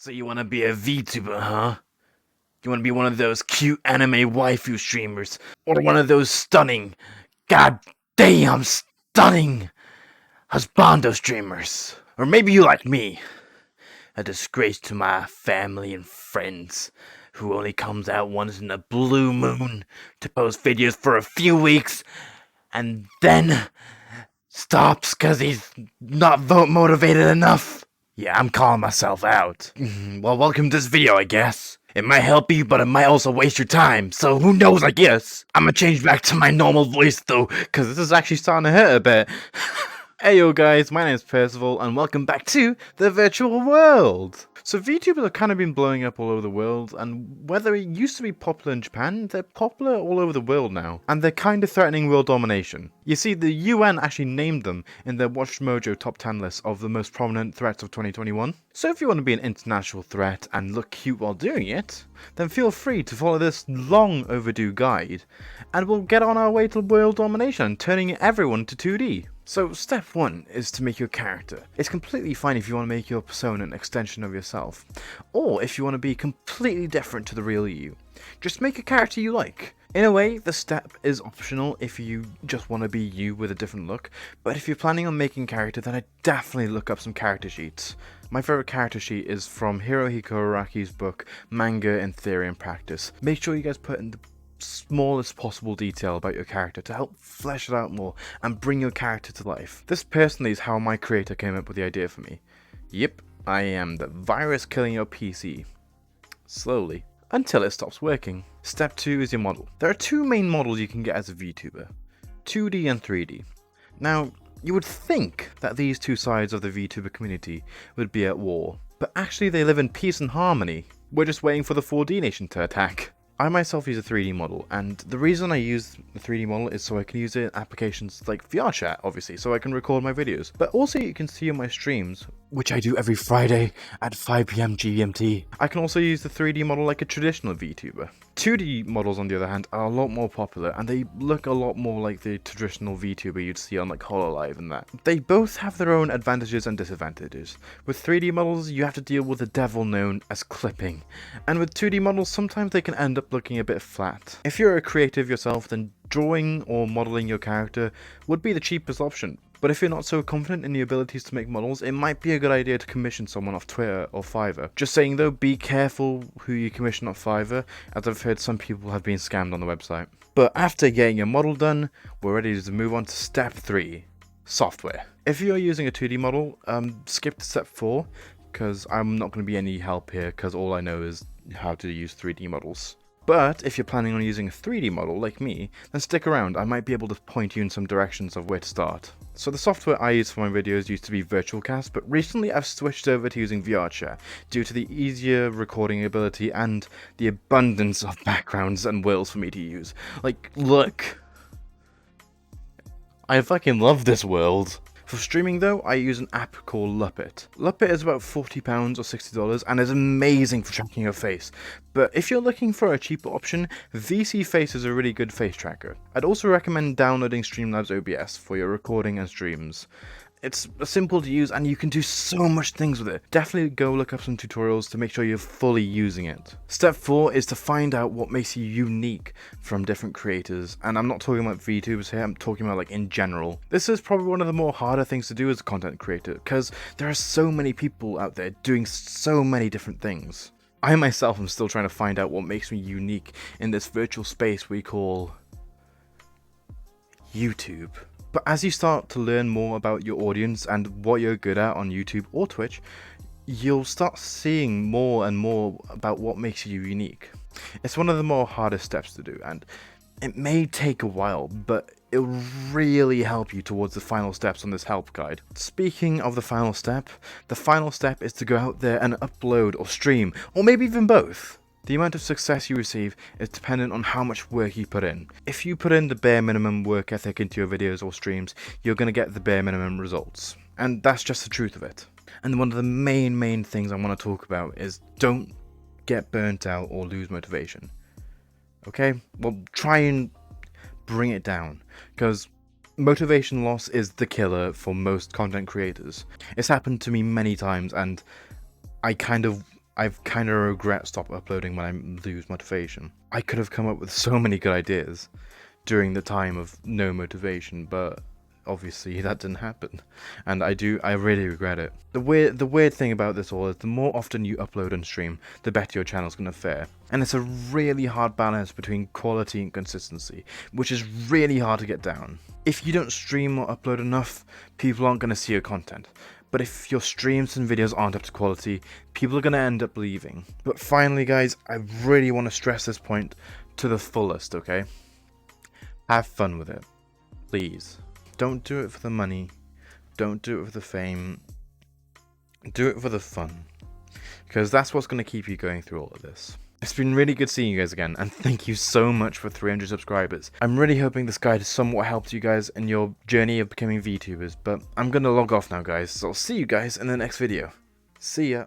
So you wanna be a VTuber, huh? You wanna be one of those cute anime waifu streamers? Or one of those stunning, goddamn stunning husbando streamers? Or maybe you like me, a disgrace to my family and friends, who only comes out once in a blue moon to post videos for a few weeks, and then stops cause he's not vote motivated enough? Yeah, I'm calling myself out. Well, welcome to this video, I guess. It might help you, but it might also waste your time, so who knows, I guess. I'm gonna change back to my normal voice, though, because this is actually starting to hurt a bit. Hey yo guys, my name is Percival, and welcome back to the virtual world! So VTubers have kind of been blowing up all over the world, and whether it used to be popular in Japan, they're popular all over the world now, and they're kind of threatening world domination. You see, the UN actually named them in their Watch Mojo top 10 list of the most prominent threats of 2021. So if you want to be an international threat and look cute while doing it, then feel free to follow this long overdue guide, and we'll get on our way to world domination, turning everyone to 2D. So step 1 is to make your character. It's completely fine if you want to make your persona an extension of yourself, or if you want to be completely different to the real you. Just make a character you like. In a way, the step is optional if you just want to be you with a different look, but if you're planning on making a character, then I definitely look up some character sheets. My favourite character sheet is from Hirohiko Araki's book, Manga in Theory and Practice. Make sure you guys put in the smallest possible detail about your character to help flesh it out more and bring your character to life. This personally is how my creator came up with the idea for me. Yep, I am the virus killing your PC. Slowly. Until it stops working. Step 2 is your model. There are two main models you can get as a VTuber. 2D and 3D. Now, you would think that these two sides of the VTuber community would be at war, but actually they live in peace and harmony. We're just waiting for the 4D nation to attack. I myself use a 3D model, and the reason I use the 3D model is so I can use it in applications like VR chat, obviously, so I can record my videos. But also you can see on my streams, which I do every Friday at 5 PM GMT. I can also use the 3D model like a traditional VTuber. 2D models, on the other hand, are a lot more popular, and they look a lot more like the traditional VTuber you'd see on like HoloLive and that. They both have their own advantages and disadvantages. With 3D models, you have to deal with the devil known as clipping, and with 2D models, sometimes they can end up looking a bit flat. If you're a creative yourself, then drawing or modeling your character would be the cheapest option. But if you're not so confident in your abilities to make models, it might be a good idea to commission someone off Twitter or Fiverr. Just saying though, be careful who you commission off Fiverr, as I've heard some people have been scammed on the website. But after getting your model done, we're ready to move on to step 3, software. If you're using a 2D model, skip to step 4, because I'm not going to be any help here, because all I know is how to use 3D models. But if you're planning on using a 3D model like me, then stick around, I might be able to point you in some directions of where to start. So the software I use for my videos used to be VirtualCast, but recently I've switched over to using VRChat due to the easier recording ability and the abundance of backgrounds and worlds for me to use. Like, look. I fucking love this world. For streaming though, I use an app called Luppet. Luppet is about £40 or $60 and is amazing for tracking your face. But if you're looking for a cheaper option, VC Face is a really good face tracker. I'd also recommend downloading Streamlabs OBS for your recording and streams. It's simple to use and you can do so much things with it. Definitely go look up some tutorials to make sure you're fully using it. Step 4 is to find out what makes you unique from different creators. And I'm not talking about VTubers here, I'm talking about like in general. This is probably one of the more harder things to do as a content creator because there are so many people out there doing so many different things. I myself am still trying to find out what makes me unique in this virtual space we call YouTube. But as you start to learn more about your audience and what you're good at on YouTube or Twitch, you'll start seeing more and more about what makes you unique. It's one of the more hardest steps to do, and it may take a while, but it'll really help you towards the final steps on this help guide. Speaking of the final step is to go out there and upload or stream, or maybe even both. The amount of success you receive is dependent on how much work you put in. If you put in the bare minimum work ethic into your videos or streams, you're going to get the bare minimum results. And that's just the truth of it. And one of the main things I want to talk about is don't get burnt out or lose motivation. Okay? Well, try and bring it down, because motivation loss is the killer for most content creators. It's happened to me many times, and I kind of I've kind of regret stop uploading when I lose motivation. I could have come up with so many good ideas during the time of no motivation, but obviously that didn't happen, and I really regret it. The weird thing about this all is the more often you upload and stream, the better your channel's gonna fare. And it's a really hard balance between quality and consistency, which is really hard to get down. If you don't stream or upload enough, people aren't gonna see your content. But if your streams and videos aren't up to quality, people are going to end up leaving. But finally, guys, I really want to stress this point to the fullest, okay? Have fun with it. Please. Don't do it for the money. Don't do it for the fame. Do it for the fun. Because that's what's going to keep you going through all of this. It's been really good seeing you guys again, and thank you so much for 300 subscribers. I'm really hoping this guide has somewhat helped you guys in your journey of becoming VTubers, but I'm gonna log off now, guys, so I'll see you guys in the next video. See ya!